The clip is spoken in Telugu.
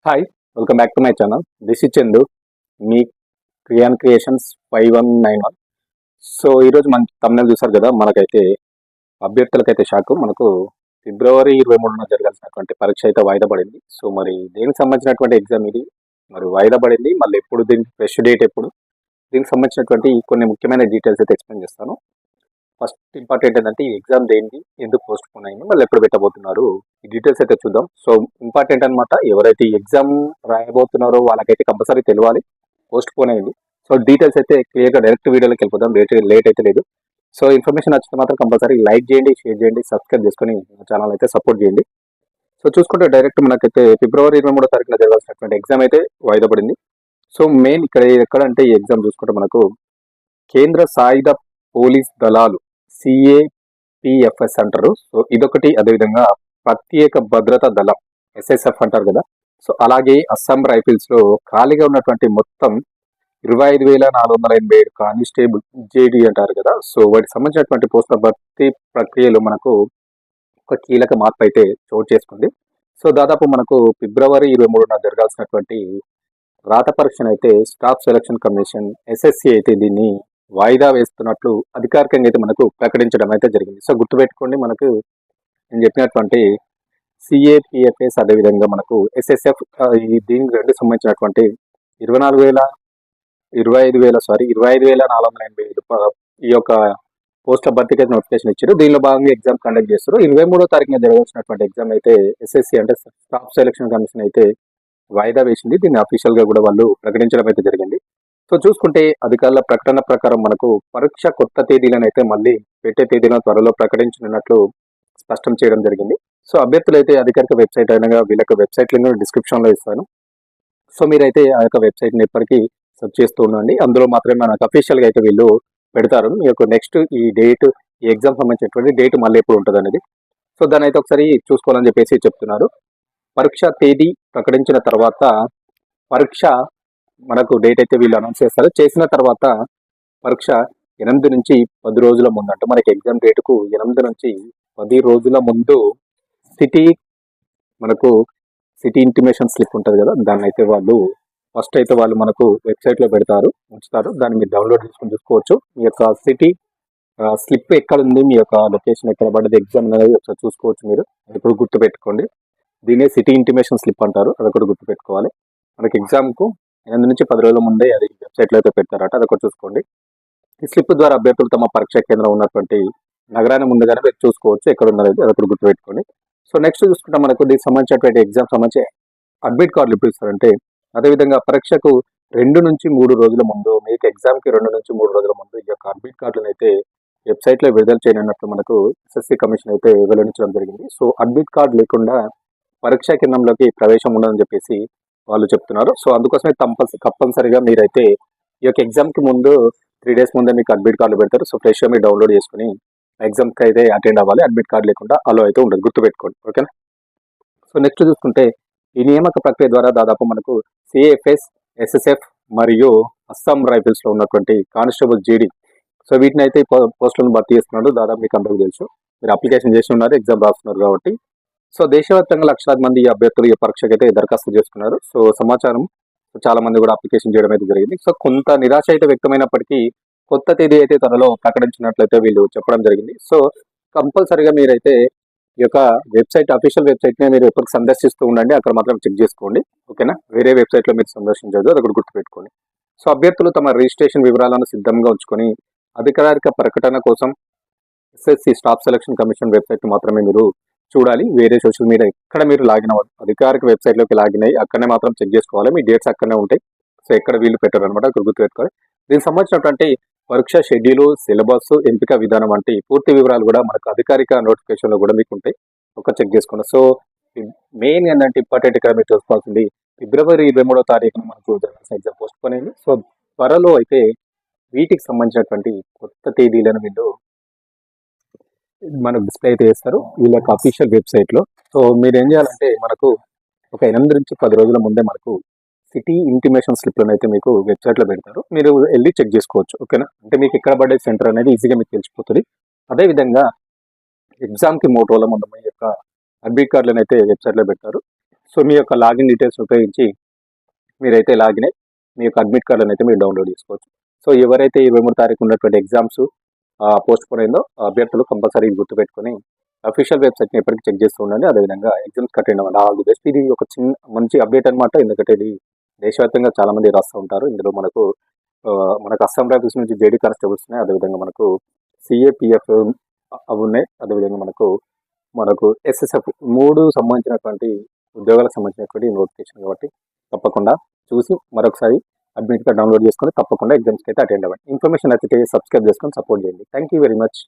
Hi, welcome back to my channel. This is Chandu, మీ క్రియాన్ క్రియేషన్స్ 5191. సో ఈరోజు మన తమిళ చూసారు కదా, మనకైతే అభ్యర్థులకైతే షాక్. మనకు ఫిబ్రవరి 23న జరగాల్సినటువంటి పరీక్ష అయితే వాయిదా పడింది. సో మరి దేనికి సంబంధించినటువంటి ఎగ్జామ్ ఇది, మరి వాయిదా పడింది, మళ్ళీ ఎప్పుడు, దీనికి ఫ్రెష్ డేట్ ఎప్పుడు, దీనికి సంబంధించినటువంటి కొన్ని ముఖ్యమైన డీటెయిల్స్ అయితే ఎక్స్ప్లెయిన్ చేస్తాను. ఫస్ట్ ఇంపార్టెంట్ ఏంటంటే ఈ ఎగ్జామ్ దేనికి, ఎందుకు పోస్ట్ పోన్ అయింది, మళ్ళీ ఎప్పుడు పెట్టబోతున్నారు, ఈ డీటెయిల్స్ అయితే చూద్దాం. సో ఇంపార్టెంట్ అనమాట, ఎవరైతే ఈ ఎగ్జామ్ రాయబోతున్నారో వాళ్ళకైతే కంపల్సరీ తెలియాలి పోస్ట్ పోన్ అయింది. సో డీటెయిల్స్ అయితే క్లియర్గా డైరెక్ట్ వీడియోలోకి వెళ్ళిపోదాం, లేట్ అయితే లేదు. సో ఇన్ఫర్మేషన్ నచ్చితే మాత్రం కంపల్సరీ లైక్ చేయండి, షేర్ చేయండి, సబ్స్క్రైబ్ చేసుకొని మా ఛానల్ అయితే సపోర్ట్ చేయండి. సో చూసుకుంటే డైరెక్ట్ మనకైతే ఫిబ్రవరి 23వ తారీఖున జరగాల్సినటువంటి ఎగ్జామ్ అయితే వాయిదా పడింది. సో మెయిన్ ఇక్కడ ఎక్కడంటే ఈ ఎగ్జామ్ చూసుకుంటే మనకు కేంద్ర సాయుధ పోలీస్ దళాలు సిఏపిఎఫ్ఎస్ అంటారు. సో ఇదొకటి, అదేవిధంగా ప్రత్యేక భద్రతా దళం ఎస్ఎస్ఎఫ్ అంటారు కదా. సో అలాగే అస్సాం రైఫిల్స్ లో ఖాళీగా ఉన్నటువంటి మొత్తం 25,487 కానిస్టేబుల్ జేడి అంటారు కదా. సో వాటికి సంబంధించినటువంటి పోస్టుల భర్తీ ప్రక్రియలో మనకు ఒక కీలక మార్పు అయితే చోటు చేసుకుంది. సో దాదాపు మనకు ఫిబ్రవరి 23న జరగాల్సినటువంటి రాత పరీక్షను అయితే స్టాఫ్ సెలక్షన్ కమిషన్ ఎస్ఎస్సి అయితే దీన్ని వాయిదా వేస్తున్నట్లు అధికారికంగా అయితే మనకు ప్రకటించడం అయితే జరిగింది. సో గుర్తుపెట్టుకోండి, మనకు నేను చెప్పినటువంటి సిఏపిఎఫ్ఎస్ అదేవిధంగా మనకు ఎస్ఎస్ఎఫ్ దీనికి రెండు సంబంధించినటువంటి 25,487 ఈ యొక్క పోస్టుల భర్తీకి అయితే నోటిఫికేషన్ ఇచ్చారు. దీనిలో భాగంగా ఎగ్జామ్ కండక్ట్ చేస్తారు. 23వ తారీఖున జరగాల్సినటువంటి ఎగ్జామ్ అయితే ఎస్ఎస్సి అంటే స్టాఫ్ సెలక్షన్ కమిషన్ అయితే వాయిదా వేసింది. దీన్ని అఫీషియల్ గా కూడా వాళ్ళు ప్రకటించడం అయితే జరిగింది. సో చూసుకుంటే అధికారుల ప్రకటన ప్రకారం మనకు పరీక్ష కొత్త తేదీలను అయితే మళ్ళీ పెట్టే తేదీలను త్వరలో ప్రకటించనున్నట్లు స్పష్టం చేయడం జరిగింది. సో అభ్యర్థులు అయితే అధికారిక వెబ్సైట్ అయినా వీళ్ళ వెబ్సైట్ లింక్ డిస్క్రిప్షన్ లో ఇస్తాను. సో మీరైతే ఆ యొక్క వెబ్సైట్ ని ఎప్పటికీ సెర్చ్ చేస్తూ ఉండండి. అందులో మాత్రమే మనకు అఫీషియల్ గా అయితే వీళ్ళు పెడతారు. మీ యొక్క నెక్స్ట్ ఈ డేట్, ఈ ఎగ్జామ్ సంబంధించినటువంటి డేట్ మళ్ళీ ఎప్పుడు ఉంటుంది అనేది. సో దాని అయితే ఒకసారి చూసుకోవాలని చెప్పేసి చెప్తున్నారు. పరీక్ష తేదీ ప్రకటించిన తర్వాత పరీక్ష మనకు డేట్ అయితే వీళ్ళు అనౌన్స్ చేస్తారు. చేసిన తర్వాత పరీక్ష 8 నుంచి 10 రోజుల ముందు, అంటే మనకి ఎగ్జామ్ డేట్కు 8 నుంచి 10 రోజుల ముందు మనకు సిటీ ఇంటిమేషన్ స్లిప్ ఉంటుంది కదా, దాన్ని అయితే వాళ్ళు ఫస్ట్ అయితే వాళ్ళు మనకు వెబ్సైట్లో ఉంచుతారు. దాన్ని మీరు డౌన్లోడ్ చేసుకొని చూసుకోవచ్చు. మీ యొక్క సిటీ స్లిప్ ఎక్కడ ఉంది, మీ యొక్క లొకేషన్ ఎక్కడ పడ్డది, ఎగ్జామ్ అనేది ఒకసారి చూసుకోవచ్చు. మీరు ఇప్పుడు గుర్తుపెట్టుకోండి, దీనే సిటీ ఇంటిమేషన్ స్లిప్ అంటారు. అదొకటి గుర్తుపెట్టుకోవాలి. మనకి ఎగ్జామ్కు 8 నుంచి 10 రోజుల ముందే అది వెబ్సైట్లో అయితే పెడతారట, అదొకటి చూసుకోండి. ఈ స్లిప్ ద్వారా అభ్యర్థులు తమ పరీక్షా కేంద్రం ఉన్నటువంటి నగరాన్ని ముందుగానే మీరు చూసుకోవచ్చు ఎక్కడ ఉన్నది, అదొకటి గుర్తుపెట్టుకోండి. సో నెక్స్ట్ చూసుకుంటే మనకు దీనికి సంబంధించినటువంటి ఎగ్జామ్ సంబంధించి అడ్మిట్ కార్డులు ఎప్పుడు ఇస్తారంటే, అదేవిధంగా పరీక్షకు 2 నుంచి 3 రోజుల ముందు, మీకు ఎగ్జామ్కి 2 నుంచి 3 రోజుల ముందు ఈ యొక్క అడ్మిట్ కార్డులను అయితే వెబ్సైట్లో విడుదల చేయనున్నట్లు మనకు ఎస్ఎస్సి కమిషన్ అయితే వెల్లడించడం జరిగింది. సో అడ్మిట్ కార్డు లేకుండా పరీక్షా కేంద్రంలోకి ప్రవేశం ఉండదని చెప్పేసి వాళ్ళు చెప్తున్నారు. సో అందుకోసమే తప్పనిసరిగా మీరైతే ఈ యొక్క ఎగ్జామ్కి ముందు 3 డేస్ ముందే మీకు అడ్మిట్ కార్డులు పెడతారు. సో ఫ్రెష్గా మీరు డౌన్లోడ్ చేసుకుని ఎగ్జామ్కి అయితే అటెండ్ అవ్వాలి. అడ్మిట్ కార్డు లేకుండా అలో అయితే ఉండదు, గుర్తుపెట్టుకోండి, ఓకేనా. సో నెక్స్ట్ చూసుకుంటే ఈ నియామక ప్రక్రియ ద్వారా దాదాపు మనకు సిఏఎఫ్ఎస్, ఎస్ఎస్ఎఫ్ మరియు అస్సాం రైఫిల్స్లో ఉన్నటువంటి కానిస్టేబుల్ జీడీ, సో వీటిని అయితే పోస్టులను భర్తీ చేస్తున్నాడు. దాదాపు మీకు అందరికీ తెలుసు, మీరు అప్లికేషన్ చేసి ఉన్నారు, ఎగ్జామ్ రాస్తున్నారు కాబట్టి. సో దేశవ్యాప్తంగా లక్షలాది మంది అభ్యర్థులు ఈ పరీక్షకు అయితే దరఖాస్తు చేసుకున్నారు. సో సమాచారం చాలా మంది కూడా అప్లికేషన్ చేయడం అయితే జరిగింది. సో కొంత నిరాశ అయితే వ్యక్తమైనప్పటికీ కొత్త తేదీ అయితే త్వరలో ప్రకటించినట్లయితే వీళ్ళు చెప్పడం జరిగింది. సో కంపల్సరీగా మీరైతే ఈ యొక్క వెబ్సైట్, అఫీషియల్ వెబ్సైట్నే మీరు ఎప్పటికి సందర్శిస్తూ ఉండండి. అక్కడ మాత్రం చెక్ చేసుకోండి, ఓకేనా. వేరే వెబ్సైట్లో మీరు సందర్శించదు, అది ఒకటి గుర్తుపెట్టుకోండి. సో అభ్యర్థులు తమ రిజిస్ట్రేషన్ వివరాలను సిద్ధంగా ఉంచుకొని అధికారిక ప్రకటన కోసం SSC staff selection commission website మాత్రమే మీరు చూడాలి. వేరే సోషల్ మీడియా ఎక్కడ మీరు లాగిన్ అవ్వదు, అధికారిక వెబ్సైట్లోకి లాగిన్ అయ్యి అక్కడనే మాత్రం చెక్ చేసుకోవాలి. మీ డేట్స్ అక్కడనే ఉంటాయి. సో ఎక్కడ వీళ్ళు పెట్టారు అనమాట, అక్కడ గుర్తుపెట్టుకోవాలి. దీనికి సంబంధించినటువంటి పరీక్ష షెడ్యూలు, సిలబస్, ఎంపిక విధానం వంటి పూర్తి వివరాలు కూడా మనకు అధికారిక నోటిఫికేషన్లో కూడా మీకు ఉంటాయి, ఒక చెక్ చేసుకోండి. సో మెయిన్ ఏంటంటే ఇంపార్టెంట్ ఇక్కడ మీరు చూసుకోవాల్సింది, ఫిబ్రవరి 23వ తారీఖున మనకు జరగాల్సిన ఎగ్జామ్ పోస్ట్ పోన్ అయింది. సో త్వరలో అయితే వీటికి సంబంధించినటువంటి కొత్త తేదీలను వీళ్ళు మనకు డిస్ప్లే అయితే చేస్తారు వీళ్ళ యొక్క అఫీషియల్ వెబ్సైట్లో. సో మీరు ఏం చేయాలంటే, మనకు ఒక 8 నుంచి 10 రోజుల ముందే మనకు సిటీ ఇంటిమేషన్ స్లిప్లను అయితే మీకు వెబ్సైట్లో పెడతారు, మీరు వెళ్ళి చెక్ చేసుకోవచ్చు, ఓకేనా. అంటే మీకు ఎక్కడ పడ్డే సెంటర్ అనేది ఈజీగా మీకు తెలిసిపోతుంది. అదేవిధంగా ఎగ్జామ్కి 3 రోజుల ముందు మీ యొక్క అడ్మిట్ కార్డులను అయితే వెబ్సైట్లో పెడతారు. సో మీ యొక్క లాగిన్ డీటెయిల్స్ ఉపయోగించి మీరైతే లాగిన్ అయ్యి మీ యొక్క అడ్మిట్ కార్డులను అయితే మీరు డౌన్లోడ్ చేసుకోవచ్చు. సో ఎవరైతే 23 తారీఖు ఉన్నటువంటి ఎగ్జామ్స్ పోస్ట్ పోన్ అయిందో అభ్యర్థులు కంపల్సరీ గుర్తుపెట్టుకొని అఫీషియల్ వెబ్సైట్ని ఎప్పటికీ చెక్ చేస్తూ ఉండండి. అదేవిధంగా ఎగ్జామ్స్ అటెండ్ అవ్వండి. All the best. ఇది ఒక చిన్న మంచి అప్డేట్ అనమాట. ఎందుకంటే ఇది దేశవ్యాప్తంగా చాలా మంది రాస్తూ ఉంటారు. ఇందులో మనకు అస్సాం రైఫిల్స్ నుంచి జేడీ కానిస్టేబుల్స్ ఉన్నాయి. అదేవిధంగా మనకు సిఏపిఎఫ్ అవి ఉన్నాయి. అదేవిధంగా మనకు ఎస్ఎస్ఎఫ్ 3 సంబంధించినటువంటి ఉద్యోగాలకు సంబంధించినటువంటి నోటిఫికేషన్ కాబట్టి తప్పకుండా చూసి మరొకసారి అడ్మిట్ కార్డ్ డౌన్లోడ్ చేసుకొని తప్పకుండా ఎగ్జామ్స్కి అయితే అటెండ్ అవ్వండి. ఇన్ఫర్మేషన్ నచ్చితే సబ్స్క్రైబ్ చేసుకొని సపోర్ట్ చేయండి. Thank you very much.